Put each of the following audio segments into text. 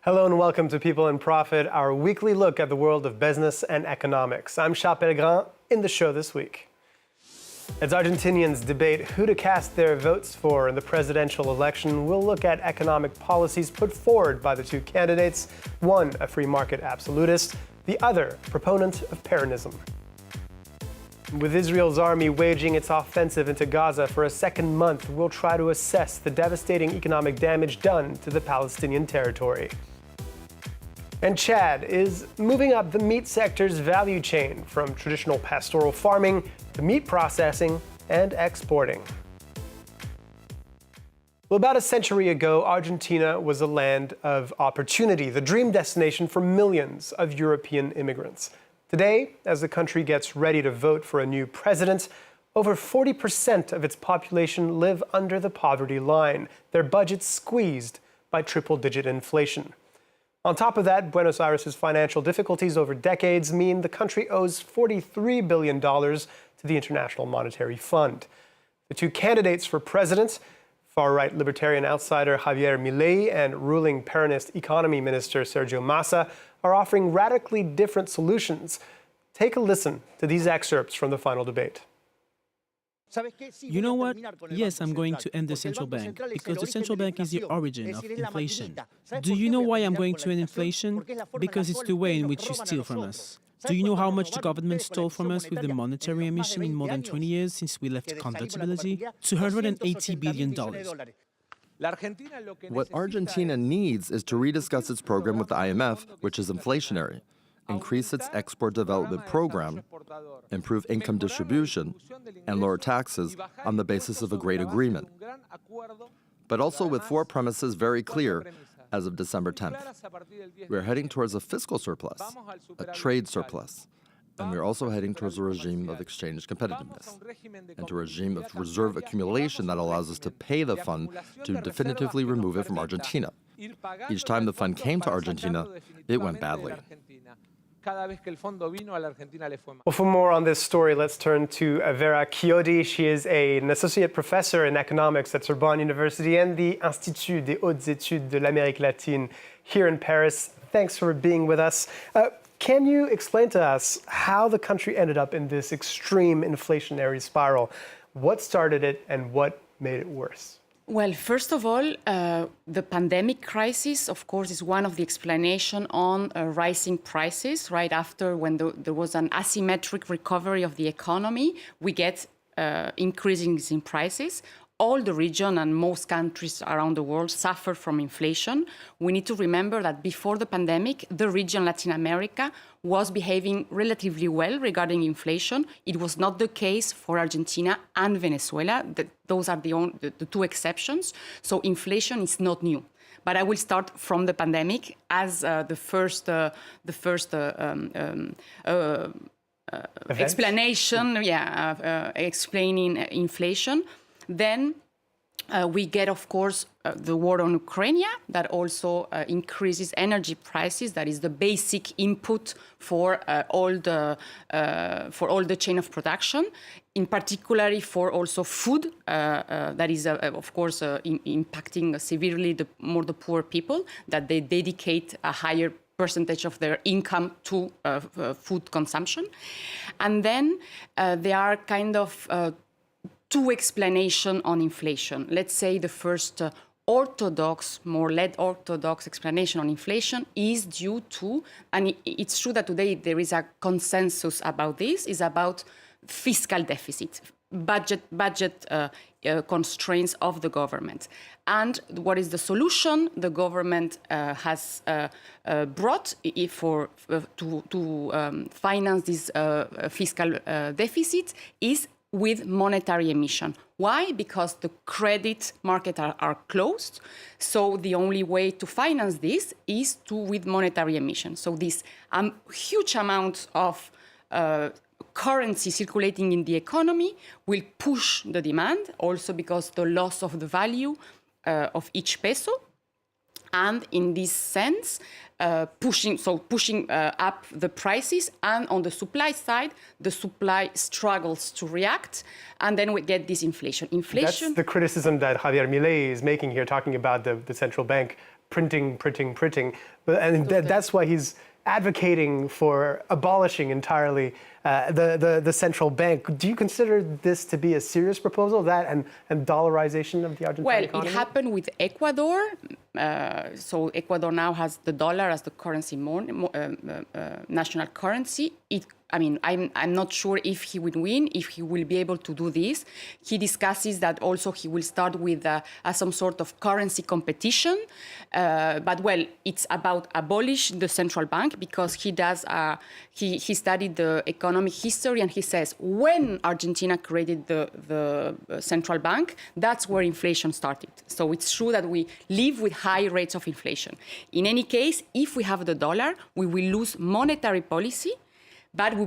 Hello and welcome to People in Profit, our weekly look at the world of business and economics. I'm Charles Pellegrin. In the show this week, as Argentinians debate who to cast their votes for in the presidential election, we'll look at economic policies put forward by the two candidates, one a free market absolutist, the other a proponent of Peronism. With Israel's army waging its offensive into Gaza for a second month, we'll try to assess the devastating economic damage done to the Palestinian territory. And Chad is moving up the meat sector's value chain from traditional pastoral farming to meat processing and exporting. Well, about a century ago, Argentina was a land of opportunity, the dream destination for millions of European immigrants. Today, as the country gets ready to vote for a new president, over 40% of its population live under the poverty line, their budgets squeezed by triple-digit inflation. On top of that, Buenos Aires' financial difficulties over decades mean the country owes $43 billion to the International Monetary Fund. The two candidates for president, far-right libertarian outsider Javier Milei and ruling Peronist economy minister Sergio Massa, are offering radically different solutions. Take a listen to these excerpts from the final debate. You know what? Yes, I'm going to end the central bank, because the central bank is the origin of inflation. Do you know why I'm going to end inflation? Because it's the way in which you steal from us. Do you know how much the government stole from us with the monetary emission in more than 20 years since we left convertibility? $280 billion. What Argentina needs is to rediscuss its program with the IMF, which is inflationary, increase its export development program, improve income distribution, and lower taxes on the basis of a great agreement. But also with four premises very clear as of December 10th. We're heading towards a fiscal surplus, a trade surplus, and we're also heading towards a regime of exchange competitiveness and to a regime of reserve accumulation that allows us to pay the fund to definitively remove it from Argentina. Each time the fund came to Argentina, it went badly. Well, for more on this story, let's turn to Vera Chiodi. She is an associate professor in economics at Sorbonne University and the Institut des hautes études de l'Amérique latine here in Paris. Thanks for being with us. Can you explain to us how the country ended up in this extreme inflationary spiral? What started it and what made it worse? Well, first of all, the pandemic crisis, of course, is one of the explanations on rising prices. Right after, when there was an asymmetric recovery of the economy, we get increases in prices. All the region and most countries around the world suffer from inflation. We need to remember that before the pandemic, the region Latin America was behaving relatively well regarding inflation. It was not the case for Argentina and Venezuela. Those are the two exceptions. So inflation is not new. But I will start from the pandemic as the first explanation, explaining inflation. Then we get, of course, the war on Ukraine that also increases energy prices. That is the basic input for all the chain of production, in particular for also food. That is, of course, impacting severely the poor people, that they dedicate a higher percentage of their income to food consumption. And then there are kind of two explanations on inflation. Let's say the first more orthodox explanation on inflation is due to, and it's true that today there is a consensus about this, is about fiscal deficit, budget constraints of the government. And what is the solution the government has brought to finance this fiscal deficit is with monetary emission. Why? Because the credit markets are closed. So the only way to finance this is with monetary emission. So this huge amount of currency circulating in the economy will push the demand, also because the loss of the value of each peso. And in this sense, pushing up the prices, and on the supply side, the supply struggles to react, and then we get this inflation. That's the criticism that Javier Milei is making here, talking about the central bank printing. And that's why he's advocating for abolishing entirely the central bank. Do you consider this to be a serious proposal, that and dollarization of the Argentine economy? It happened with Ecuador. So Ecuador now has the dollar as the currency, national currency. I'm not sure if he will win, if he will be able to do this. He discusses that also he will start with some sort of currency competition. But it's about abolish the central bank, because he studied the economic history, and he says when Argentina created the central bank, that's where inflation started. So it's true that we live with high rates of inflation. In any case, if we have the dollar, we will lose monetary policy. But we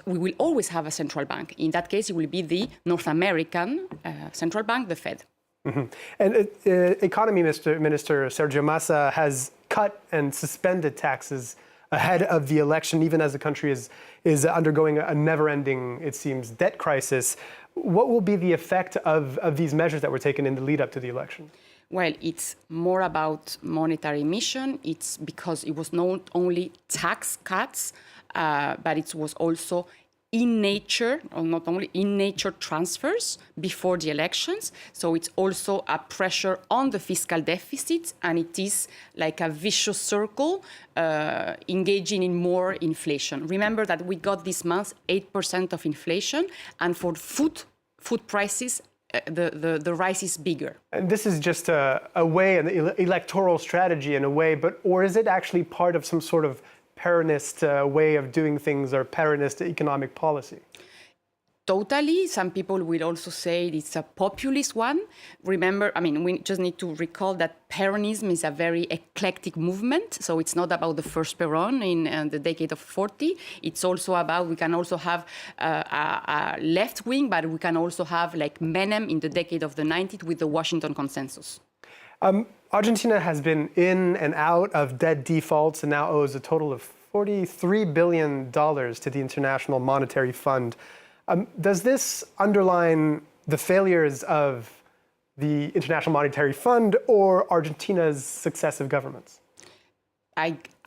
will always have a central bank. In that case, it will be the North American central bank, the Fed. Mm-hmm. And Economy Minister Sergio Massa has cut and suspended taxes ahead of the election, even as the country is undergoing a never-ending, it seems, debt crisis. What will be the effect of these measures that were taken in the lead up to the election? Well, it's more about monetary emission. It's because it was not only tax cuts, but it was also in nature, or not only in nature transfers before the elections. So it's also a pressure on the fiscal deficit, and it is like a vicious circle engaging in more inflation. Remember that we got this month 8% of inflation, and for food prices, the rise is bigger. And this is just a way, an electoral strategy in a way, or is it actually part of some sort of Peronist way of doing things, or Peronist economic policy? Totally. Some people will also say it's a populist one. Remember, we just need to recall that Peronism is a very eclectic movement. So it's not about the first Peron in the decade of 40. It's also about, we can also have a left wing, but we can also have like Menem in the decade of the 90s with the Washington Consensus. Argentina has been in and out of debt defaults and now owes a total of $43 billion to the International Monetary Fund. Does this underline the failures of the International Monetary Fund or Argentina's successive governments?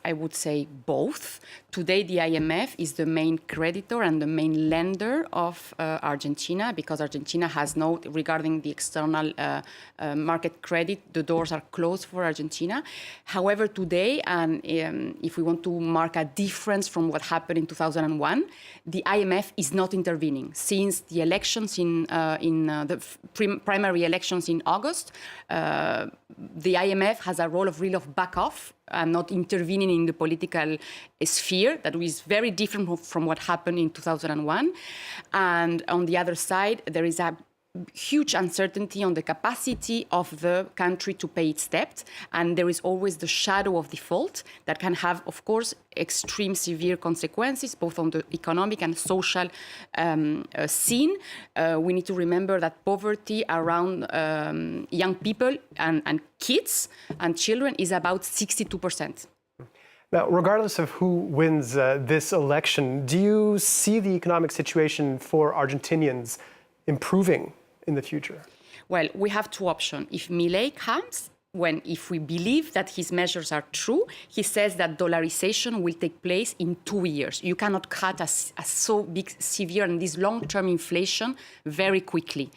I would say both. Today, the IMF is the main creditor and the main lender of Argentina, because Argentina has regarding the external market credit, the doors are closed for Argentina. However, today, and if we want to mark a difference from what happened in 2001, the IMF is not intervening. Since the elections primary elections in August, the IMF has a role of back off and not intervening in the political sphere. That is very different from what happened in 2001. And on the other side, there is a huge uncertainty on the capacity of the country to pay its debt. And there is always the shadow of default that can have, of course, extreme severe consequences, both on the economic and social scene. We need to remember that poverty around young people and kids and children is about 62%. Now, regardless of who wins this election, do you see the economic situation for Argentinians improving in the future? Well, we have two options. If Milei comes, if we believe that his measures are true, he says that dollarization will take place in 2 years. You cannot cut a so big, severe, and this long-term inflation very quickly.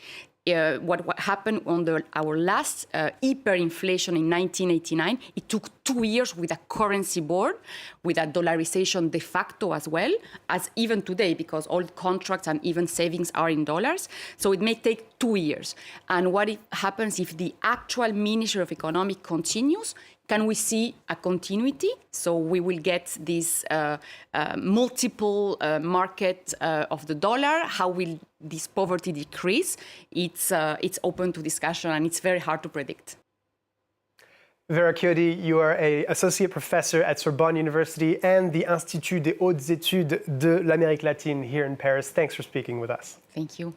What happened on our last hyperinflation in 1989, it took 2 years with a currency board, with a dollarization de facto as well, as even today, because all contracts and even savings are in dollars. So it may take 2 years. And what happens if the actual Ministry of Economic continues? Can we see a continuity? So we will get this multiple market of the dollar. How will this poverty decrease? It's open to discussion, and it's very hard to predict. Vera Chiodi, you are an associate professor at Sorbonne University and the Institut des hautes études de l'Amérique latine here in Paris. Thanks for speaking with us. Thank you.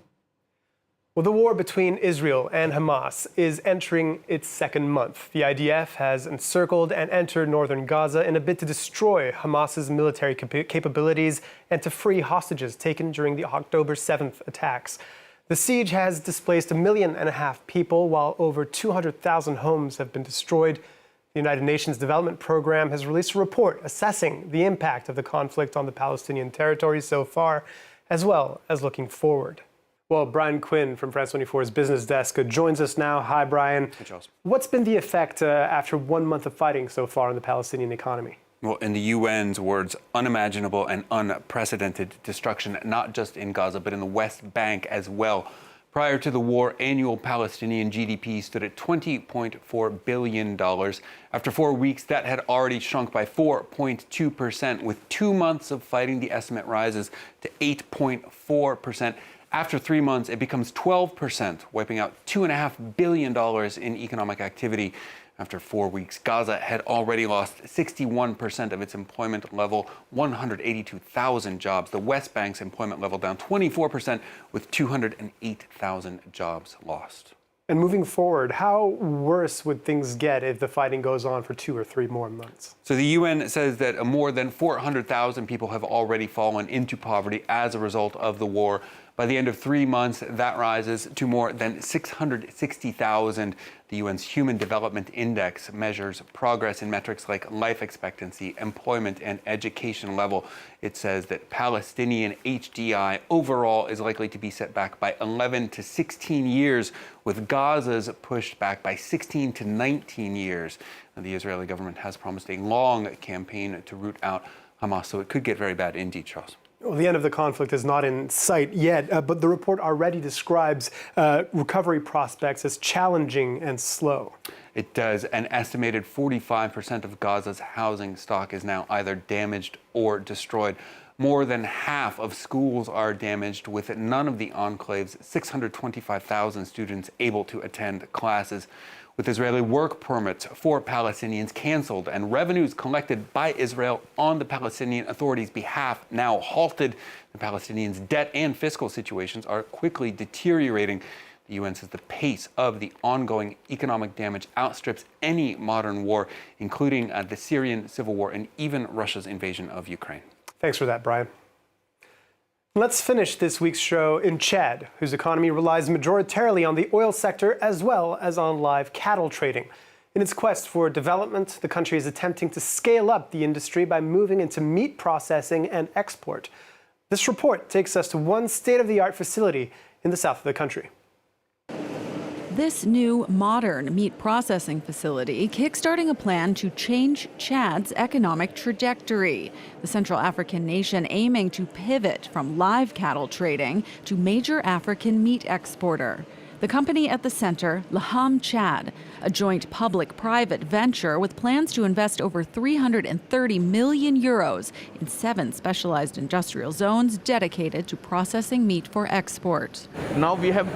Well, the war between Israel and Hamas is entering its second month. The IDF has encircled and entered northern Gaza in a bid to destroy Hamas's military capabilities and to free hostages taken during the October 7th attacks. The siege has displaced 1.5 million people, while over 200,000 homes have been destroyed. The United Nations Development Program has released a report assessing the impact of the conflict on the Palestinian territories so far, as well as looking forward. Well, Brian Quinn from France 24's Business Desk joins us now. Hi, Brian. Hey, Charles. What's been the effect after 1 month of fighting so far on the Palestinian economy? Well, in the UN's words, unimaginable and unprecedented destruction, not just in Gaza, but in the West Bank as well. Prior to the war, annual Palestinian GDP stood at $20.4 billion. After 4 weeks, that had already shrunk by 4.2%. With 2 months of fighting, the estimate rises to 8.4%. After 3 months, it becomes 12%, wiping out $2.5 billion in economic activity. After 4 weeks, Gaza had already lost 61% of its employment level, 182,000 jobs. The West Bank's employment level down 24%, with 208,000 jobs lost. And moving forward, how worse would things get if the fighting goes on for 2 or 3 more months? So the UN says that more than 400,000 people have already fallen into poverty as a result of the war. By the end of 3 months, that rises to more than 660,000. The UN's Human Development Index measures progress in metrics like life expectancy, employment, and education level. It says that Palestinian HDI overall is likely to be set back by 11 to 16 years, with Gaza's pushed back by 16 to 19 years. And the Israeli government has promised a long campaign to root out Hamas, so it could get very bad indeed, Charles. Well, the end of the conflict is not in sight yet, but the report already describes recovery prospects as challenging and slow. It does. An estimated 45% of Gaza's housing stock is now either damaged or destroyed. More than half of schools are damaged, with none of the enclave's 625,000 students able to attend classes. With Israeli work permits for Palestinians canceled and revenues collected by Israel on the Palestinian Authority's behalf now halted, the Palestinians' debt and fiscal situations are quickly deteriorating. The UN says the pace of the ongoing economic damage outstrips any modern war, including the Syrian civil war and even Russia's invasion of Ukraine. Thanks for that, Brian. Let's finish this week's show in Chad, whose economy relies majoritarily on the oil sector as well as on live cattle trading. In its quest for development, the country is attempting to scale up the industry by moving into meat processing and export. This report takes us to one state-of-the-art facility in the south of the country. This new, modern meat processing facility kickstarting a plan to change Chad's economic trajectory. The Central African nation aiming to pivot from live cattle trading to major African meat exporter. The company at the center, Laham Chad, a joint public-private venture with plans to invest over 330 million euros in 7 specialized industrial zones dedicated to processing meat for export. Now we have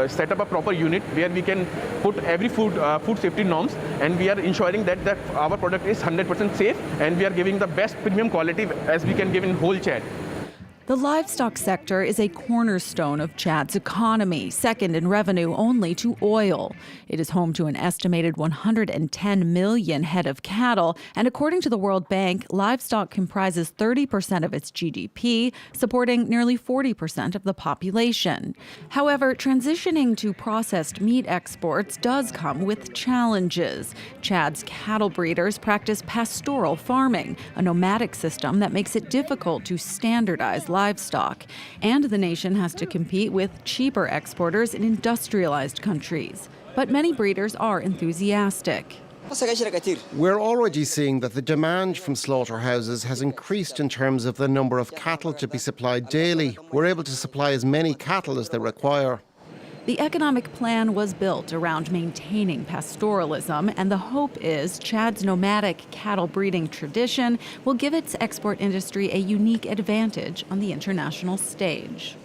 set up a proper unit where we can put every food safety norms, and we are ensuring that our product is 100% safe, and we are giving the best premium quality as we can give in whole Chad. The livestock sector is a cornerstone of Chad's economy, second in revenue only to oil. It is home to an estimated 110 million head of cattle, and according to the World Bank, livestock comprises 30% of its GDP, supporting nearly 40% of the population. However, transitioning to processed meat exports does come with challenges. Chad's cattle breeders practice pastoral farming, a nomadic system that makes it difficult to standardize livestock, and the nation has to compete with cheaper exporters in industrialized countries. But many breeders are enthusiastic. We're already seeing that the demand from slaughterhouses has increased in terms of the number of cattle to be supplied daily. We're able to supply as many cattle as they require. The economic plan was built around maintaining pastoralism, and the hope is Chad's nomadic cattle breeding tradition will give its export industry a unique advantage on the international stage.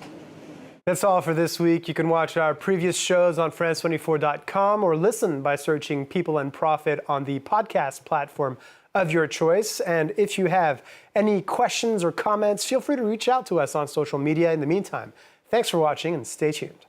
That's all for this week. You can watch our previous shows on France24.com or listen by searching People and Profit on the podcast platform of your choice. And if you have any questions or comments, feel free to reach out to us on social media. In the meantime, thanks for watching and stay tuned.